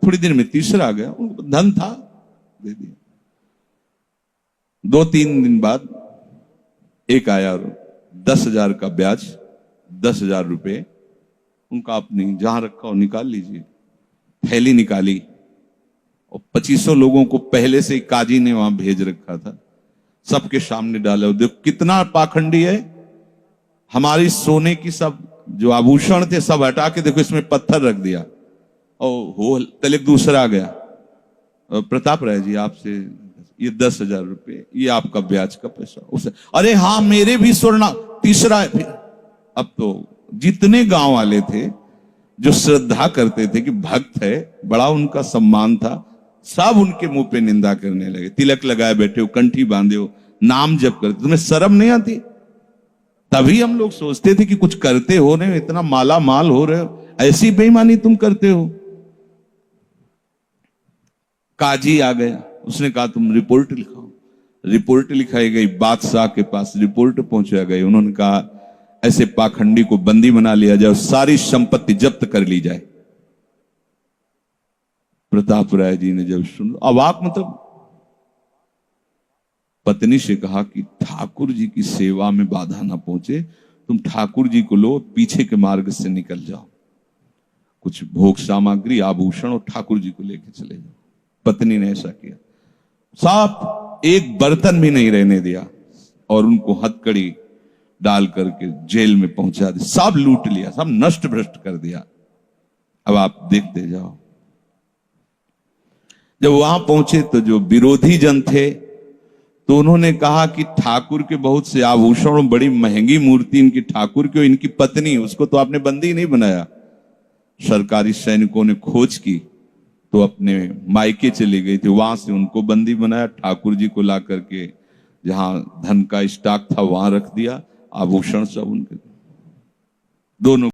थोड़ी देर में तीसरा आ गया, उनको धन था, दे दिया। 2-3 दिन बाद एक आया और 10,000 का ब्याज, 10,000 रुपये उनका अपनी जहां रखा हो निकाल लीजिए। थैली निकाली और 2500 लोगों को पहले से ही काजी ने वहां भेज रखा था, सबके सामने डाला। देखो कितना पाखंडी है, हमारी सोने की सब जो आभूषण थे सब हटा के देखो इसमें पत्थर रख दिया। और हो तले दूसरा आ गया, प्रताप राय जी आपसे ये 10,000 रुपये, ये आपका ब्याज का पैसा। उसे अरे हाँ मेरे भी स्वर्ण। तीसरा फिर, अब तो जितने गांव वाले थे जो श्रद्धा करते थे कि भक्त है, बड़ा उनका सम्मान था, सब उनके मुंह पे निंदा करने लगे। तिलक लगाए बैठे हो, कंठी बांधे हो, नाम जप करते, तुम्हें शर्म नहीं आती? तभी हम लोग सोचते थे कि कुछ करते हो रहे हो, इतना माला माल हो रहे हो, ऐसी बेईमानी तुम करते हो। काजी आ गया, उसने कहा तुम रिपोर्ट लिखाओ। रिपोर्ट लिखाई गई, बादशाह के पास रिपोर्ट पहुंचा गई। उन्होंने कहा ऐसे पाखंडी को बंदी बना लिया जाए और सारी संपत्ति जब्त कर ली जाए। प्रताप राय जी ने जब सुन, अवाक, मतलब पत्नी से कहा कि ठाकुर जी की सेवा में बाधा ना पहुंचे, तुम ठाकुर जी को लो, पीछे के मार्ग से निकल जाओ, कुछ भोग सामग्री आभूषण और ठाकुर जी को लेके चले जाओ। पत्नी ने ऐसा किया, साफ एक बर्तन भी नहीं रहने दिया और उनको हथकड़ी डाल करके जेल में पहुंचा दिया। सब लूट लिया, सब नष्ट भ्रष्ट कर दिया। अब आप देखते जाओ। जब वहां पहुंचे तो जो विरोधी जन थे तो उन्होंने कहा कि ठाकुर के बहुत से आभूषण, बड़ी महंगी मूर्ति इनकी ठाकुर की, इनकी पत्नी, उसको तो आपने बंदी नहीं बनाया। सरकारी सैनिकों ने खोज की तो अपने मायके चली गई थी, वहां से उनको बंदी बनाया। ठाकुर जी को ला करके जहां धन का स्टॉक था वहां रख दिया, आभूषण सब उनके, दोनों